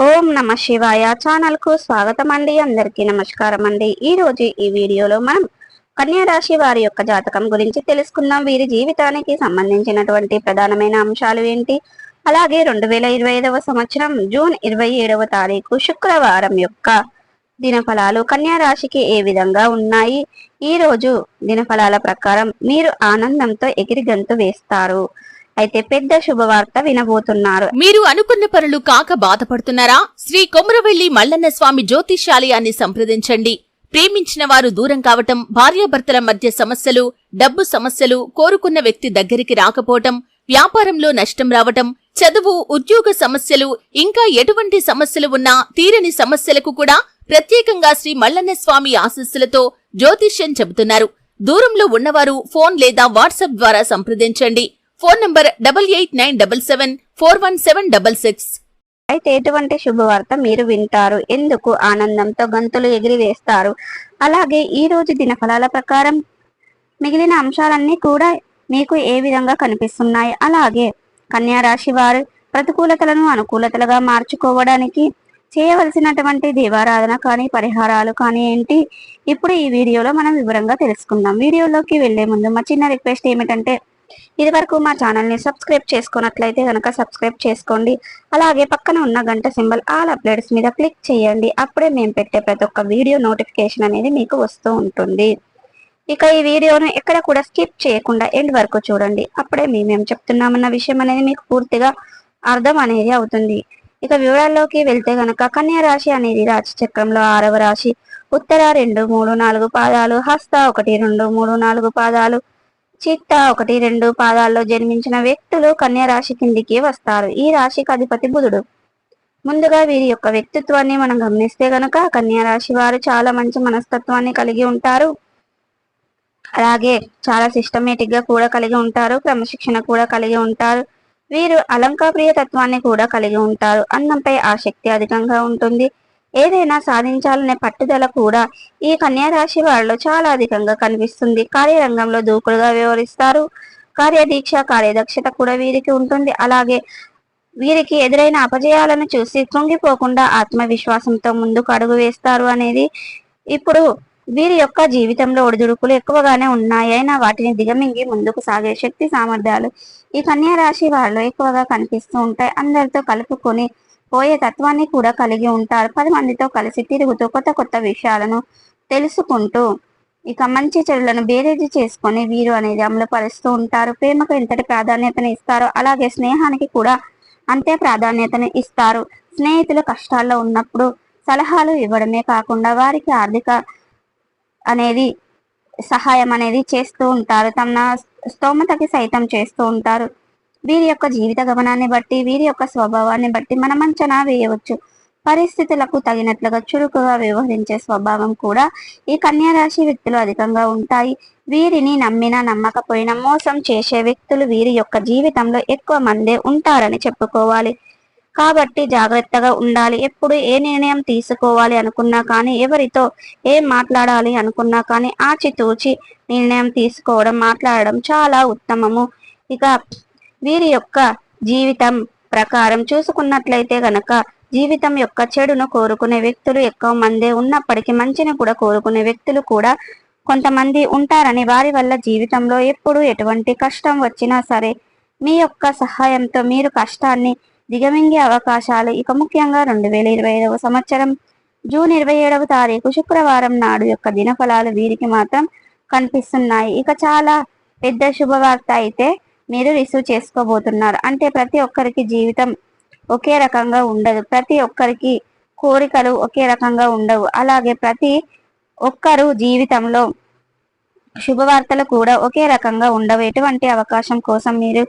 ఓం నమ శివాయ ఛానల్ కు స్వాగతం అండి. అందరికీ నమస్కారం అండి. ఈ రోజు ఈ వీడియోలో మనం కన్యా రాశి వారి యొక్క జాతకం గురించి తెలుసుకుందాం. వీరి జీవితానికి సంబంధించినటువంటి ప్రధానమైన అంశాలు ఏంటి, అలాగే 2025వ సంవత్సరం జూన్ 27వ తారీఖు శుక్రవారం యొక్క దినఫలాలు కన్యా రాశికి ఏ విధంగా ఉన్నాయి. ఈ రోజు దినఫలాల ప్రకారం మీరు ఆనందంతో ఎగిరి గంతు వేస్తారు. అయితే పెద్ద శుభవార్త వినబోతున్నారు. మీరు అనుకున్న పనులు కాక బాధపడుతున్నారా? శ్రీ కొమురవెల్లి మల్లన్న స్వామి జ్యోతిష్యాలయాన్ని సంప్రదించండి. ప్రేమించిన వారు దూరం కావటం, భార్యాభర్తల మధ్య సమస్యలు, డబ్బు సమస్యలు, కోరుకున్న వ్యక్తి దగ్గరికి రాకపోవటం, వ్యాపారంలో నష్టం రావటం, చదువు, ఉద్యోగ సమస్యలు, ఇంకా ఎటువంటి సమస్యలు ఉన్నా తీరని సమస్యలకు కూడా ప్రత్యేకంగా శ్రీ మల్లన్న స్వామి ఆశీస్సులతో జ్యోతిష్యం చెబుతున్నారు. దూరంలో ఉన్నవారు ఫోన్ లేదా వాట్సాప్ ద్వారా సంప్రదించండి. Phone number 8897741766. అయితే ఎటువంటి శుభవార్త మీరు వింటారు, ఎందుకు ఆనందంతో గంతులు ఎగిరి వేస్తారు, అలాగే ఈ రోజు దినఫలాల ప్రకారం మిగిలిన అంశాలన్నీ కూడా మీకు ఏ విధంగా కనిపిస్తున్నాయి, అలాగే కన్యా రాశి వారు ప్రతికూలతలను అనుకూలతలుగా మార్చుకోవడానికి చేయవలసినటువంటి దేవారాధన కానీ పరిహారాలు కానీ ఏంటి, ఇప్పుడు ఈ వీడియోలో మనం వివరంగా తెలుసుకుందాం. వీడియోలోకి వెళ్లే ముందు మా చిన్న రిక్వెస్ట్ ఏమిటంటే, ఇది వరకు మా ఛానల్ని సబ్స్క్రైబ్ చేసుకున్నట్లయితే కనుక సబ్స్క్రైబ్ చేసుకోండి. అలాగే పక్కన ఉన్న గంట సింబల్ ఆల్ అప్డేట్స్ మీద క్లిక్ చేయండి. అప్పుడే మేము పెట్టే ప్రతి ఒక్క వీడియో నోటిఫికేషన్ అనేది మీకు వస్తూ ఉంటుంది. ఇక ఈ వీడియోను ఎక్కడ కూడా స్కిప్ చేయకుండా ఎండ్ వరకు చూడండి. అప్పుడే మేము చెప్తున్నామన్న విషయం అనేది మీకు పూర్తిగా అర్థం అనేది అవుతుంది. ఇక వివరాల్లోకి వెళ్తే గనక కన్యా రాశి అనేది రాశి చక్రంలో 6వ రాశి. ఉత్తర 2, 3, 4 పాదాలు, హస్త 1, 2, 3, 4 పాదాలు, చిత్త 1, 2 పాదాల్లో జన్మించిన వ్యక్తులు కన్యా రాశి కిందికి వస్తారు. ఈ రాశికి అధిపతి బుధుడు. ముందుగా వీరి యొక్క వ్యక్తిత్వాన్ని మనం గమనిస్తే గనక కన్యా రాశి వారు చాలా మంచి మనస్తత్వాన్ని కలిగి ఉంటారు. అలాగే చాలా సిస్టమేటిక్ గా కూడా కలిగి ఉంటారు. క్రమశిక్షణ కూడా కలిగి ఉంటారు. వీరు అలంకాప్రియ తత్వాన్ని కూడా కలిగి ఉంటారు. అన్నంపై ఆసక్తి అధికంగా ఉంటుంది. ఏదైనా సాధించాలనే పట్టుదల కూడా ఈ కన్యా రాశి వారిలో చాలా అధికంగా కనిపిస్తుంది. కార్యరంగంలో దూకుడుగా వ్యవహరిస్తారు. కార్యదీక్ష, కార్యదక్షత కూడా వీరికి ఉంటుంది. అలాగే వీరికి ఎదురైన అపజయాలను చూసి కృంగిపోకుండా ఆత్మవిశ్వాసంతో ముందుకు అడుగు వేస్తారు అనేది. ఇప్పుడు వీరి యొక్క జీవితంలో ఒడిదుడుకులు ఎక్కువగానే ఉన్నాయి, అయినా వాటిని దిగమింగి ముందుకు సాగే శక్తి సామర్థ్యాలు ఈ కన్యా రాశి వారిలో ఎక్కువగా కనిపిస్తూ ఉంటాయి. అందరితో కలుపుకొని పోయే తత్వాన్ని కూడా కలిగి ఉంటారు. 10 మందితో కలిసి తిరుగుతూ కొత్త కొత్త విషయాలను తెలుసుకుంటూ ఇక మంచి చెడులను బేరేజీ చేసుకొని వీరు అనేది అమలుపరుస్తూ ఉంటారు. ప్రేమకు ఎంతటి ప్రాధాన్యతను ఇస్తారో అలాగే స్నేహానికి కూడా అంతే ప్రాధాన్యతను ఇస్తారు. స్నేహితులు కష్టాల్లో ఉన్నప్పుడు సలహాలు ఇవ్వడమే కాకుండా వారికి ఆర్థిక అనేది సహాయం అనేది చేస్తూ ఉంటారు. తమ స్తోమతకి సైతం చేస్తూ ఉంటారు. వీరి యొక్క జీవిత గమనాన్ని బట్టి, వీరి యొక్క స్వభావాన్ని బట్టి మనం అంచనా వేయవచ్చు. పరిస్థితులకు తగినట్లుగా చురుకుగా వ్యవహరించే స్వభావం కూడా ఈ కన్యా రాశి వ్యక్తులు అధికంగా ఉంటాయి. వీరిని నమ్మినా నమ్మకపోయినా మోసం చేసే వ్యక్తులు వీరి యొక్క జీవితంలో ఎక్కువ మందే ఉంటారని చెప్పుకోవాలి. కాబట్టి జాగ్రత్తగా ఉండాలి. ఎప్పుడు ఏ నిర్ణయం తీసుకోవాలి అనుకున్నా కానీ, ఎవరితో ఏం మాట్లాడాలి అనుకున్నా కానీ ఆచితూచి నిర్ణయం తీసుకోవడం, మాట్లాడడం చాలా ఉత్తమము. ఇక వీరి యొక్క జీవితం ప్రకారం చూసుకున్నట్లయితే గనక జీవితం యొక్క చెడును కోరుకునే వ్యక్తులు ఎక్కువ మందే ఉన్నప్పటికీ మంచిని కూడా కోరుకునే వ్యక్తులు కూడా కొంతమంది ఉంటారని, వారి వల్ల జీవితంలో ఎప్పుడు ఎటువంటి కష్టం వచ్చినా సరే మీ యొక్క సహాయంతో మీరు కష్టాన్ని దిగమింగే అవకాశాలు ఇక ముఖ్యంగా 2025వ సంవత్సరం జూన్ 27వ తారీఖు శుక్రవారం నాడు యొక్క దినఫలాలు వీరికి మాత్రం కనిపిస్తున్నాయి. ఇక చాలా పెద్ద శుభవార్త అయితే మీరు రిసీవ్ చేసుకోబోతున్నారు. అంటే ప్రతి ఒక్కరికి జీవితం ఒకే రకంగా ఉండదు, ప్రతి ఒక్కరికి కోరికలు ఒకే రకంగా ఉండవు. అలాగే ప్రతి ఒక్కరు జీవితంలో శుభవార్తలు కూడా ఒకే రకంగా ఉండవు. ఎటువంటి అవకాశం కోసం మీరు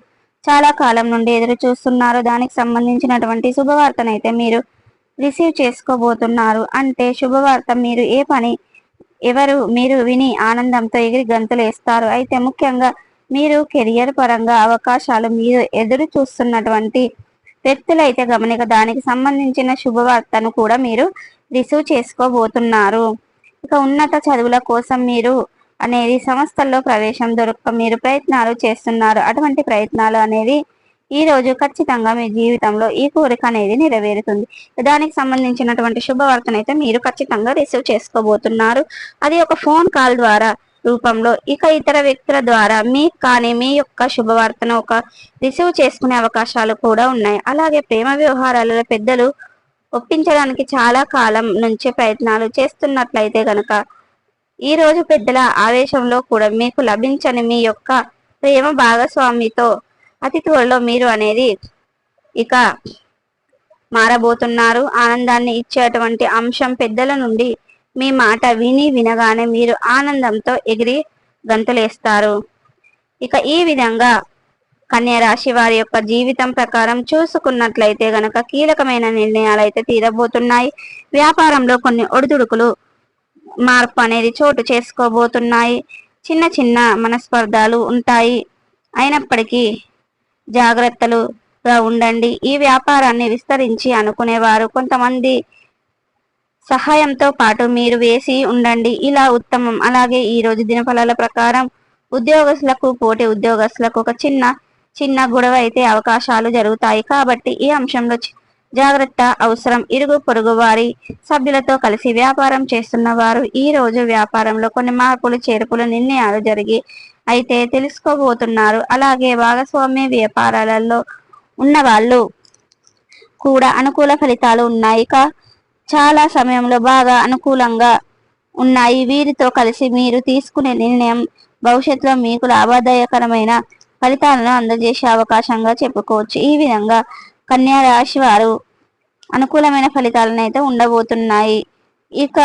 చాలా కాలం నుండి ఎదురు చూస్తున్నారు, దానికి సంబంధించినటువంటి శుభవార్తనైతే మీరు రిసీవ్ చేసుకోబోతున్నారు. అంటే శుభవార్త మీరు ఏ పని మీరు విని ఆనందంతో ఎగిరి గంతులు వేస్తారు. అయితే ముఖ్యంగా మీరు కెరియర్ పరంగా అవకాశాలు మీరు ఎదురు చూస్తున్నటువంటి వ్యక్తులైతే గమనిక దానికి సంబంధించిన శుభవార్తను కూడా మీరు రిసీవ్ చేసుకోబోతున్నారు. ఇక ఉన్నత చదువుల కోసం మీరు అనేది సంస్థల్లో ప్రవేశం దొరక్క మీరు ప్రయత్నాలు చేస్తున్నారు. అటువంటి ప్రయత్నాలు అనేవి ఈ రోజు ఖచ్చితంగా మీ జీవితంలో ఈ కోరిక అనేది నెరవేరుతుంది. దానికి సంబంధించినటువంటి శుభవార్తనైతే మీరు ఖచ్చితంగా రిసీవ్ చేసుకోబోతున్నారు. అది ఒక ఫోన్ కాల్ ద్వారా రూపంలో, ఇక ఇతర వ్యక్తుల ద్వారా మీకు కానీ మీ యొక్క శుభవార్తను రిసీవ్ చేసుకునే అవకాశాలు కూడా ఉన్నాయి. అలాగే ప్రేమ వ్యవహారాలలో పెద్దలు ఒప్పించడానికి చాలా కాలం నుంచి ప్రయత్నాలు చేస్తున్నట్లయితే గనక ఈ రోజు పెద్దల ఆవేశంలో కూడా మీకు లభించని మీ యొక్క ప్రేమ భాగస్వామితో అతి త్వరలో మీరు అనేది ఇక మారబోతున్నారు. ఆనందాన్ని ఇచ్చేటువంటి అంశం పెద్దల నుండి మీ మాట వినగానే మీరు ఆనందంతో ఎగిరి గంతులేస్తారు. ఇక ఈ విధంగా కన్యా రాశి వారి యొక్క జీవితం ప్రకారం చూసుకున్నట్లయితే గనక కీలకమైన నిర్ణయాలు అయితే తీరబోతున్నాయి. వ్యాపారంలో కొన్ని ఒడిదుడుకులు మార్పు అనేది చోటు చేసుకోబోతున్నాయి. చిన్న చిన్న మనస్పర్ధాలు ఉంటాయి. అయినప్పటికీ జాగ్రత్తలుగా ఉండండి. ఈ వ్యాపారాన్ని విస్తరించి అనుకునేవారు కొంతమంది సహాయంతో పాటు మీరు వేసి ఉండండి, ఇలా ఉత్తమం. అలాగే ఈ రోజు దినఫలాల ప్రకారం ఉద్యోగస్తులకు, పోటీ ఉద్యోగస్తులకు ఒక చిన్న గొడవ అయితే అవకాశాలు జరుగుతాయి. కాబట్టి ఈ అంశంలో జాగ్రత్త అవసరం. ఇరుగు పొరుగు వారి సభ్యులతో కలిసి వ్యాపారం చేస్తున్న వారు ఈ రోజు వ్యాపారంలో కొన్ని మార్పులు చేర్పులు నిర్ణయాలు జరిగి అయితే తెలుసుకోబోతున్నారు. అలాగే భాగస్వామ్య వ్యాపారాలలో ఉన్న వాళ్ళు కూడా అనుకూల ఫలితాలు ఉన్నాయి. చాలా సమయంలో బాగా అనుకూలంగా ఉన్నాయి. వీరితో కలిసి మీరు తీసుకునే నిర్ణయం భవిష్యత్తులో మీకు లాభదాయకరమైన ఫలితాలను అందజేసే అవకాశంగా చెప్పుకోవచ్చు. ఈ విధంగా కన్యా రాశి వారు అనుకూలమైన ఫలితాలను అయితే ఉండబోతున్నాయి. ఇక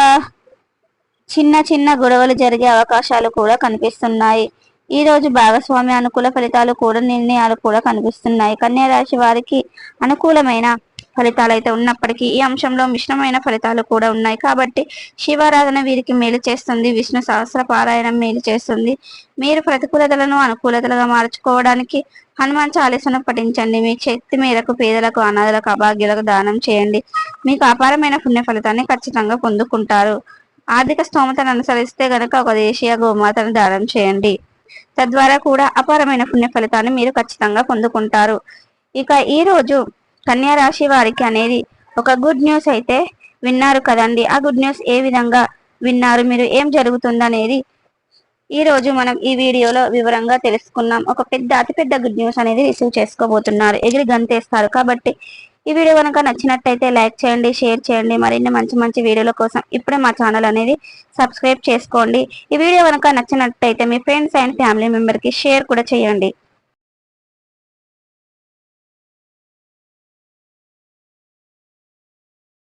చిన్న గొడవలు జరిగే అవకాశాలు కూడా కనిపిస్తున్నాయి. ఈ రోజు భాగస్వామ్య అనుకూల ఫలితాలు కూడా నిర్ణయాలు కూడా కనిపిస్తున్నాయి. కన్యా రాశి వారికి అనుకూలమైన ఫలితాలు అయితే ఉన్నప్పటికీ ఈ అంశంలో మిశ్రమైన ఫలితాలు కూడా ఉన్నాయి. కాబట్టి శివారాధన వీరికి మేలు చేస్తుంది. విష్ణు సహస్ర పారాయణం మేలు చేస్తుంది. మీరు ప్రతికూలతలను అనుకూలతలుగా మార్చుకోవడానికి హనుమాన్ చాలీసను పఠించండి. మీ శక్తి మేరకు పేదలకు, అనాథలకు, అభాగ్యులకు దానం చేయండి. మీకు అపారమైన పుణ్య ఫలితాన్ని ఖచ్చితంగా పొందుకుంటారు. ఆర్థిక స్తోమతను అనుసరిస్తే గనక ఒక దేశీయ గోమాతను దానం చేయండి. తద్వారా కూడా అపారమైన పుణ్య ఫలితాన్ని మీరు ఖచ్చితంగా పొందుకుంటారు. ఇక ఈ రోజు కన్యా రాశి వారికి అనేది ఒక గుడ్ న్యూస్ అయితే విన్నారు కదండి. ఆ గుడ్ న్యూస్ ఏ విధంగా విన్నారు, మీరు ఏం జరుగుతుందనేది ఈ రోజు మనం ఈ వీడియోలో వివరంగా తెలుసుకున్నాం. ఒక అతిపెద్ద గుడ్ న్యూస్ అనేది రిసీవ్ చేసుకోబోతున్నారు, ఎగిరి గంతేస్తారు. కాబట్టి ఈ వీడియో కనుక నచ్చినట్టయితే లైక్ చేయండి, షేర్ చేయండి. మరిన్ని మంచి వీడియోల కోసం ఇప్పుడే మా ఛానల్ అనేది సబ్స్క్రైబ్ చేసుకోండి. ఈ వీడియో కనుక నచ్చినట్టయితే మీ ఫ్రెండ్స్ అండ్ ఫ్యామిలీ మెంబర్కి షేర్ కూడా చేయండి.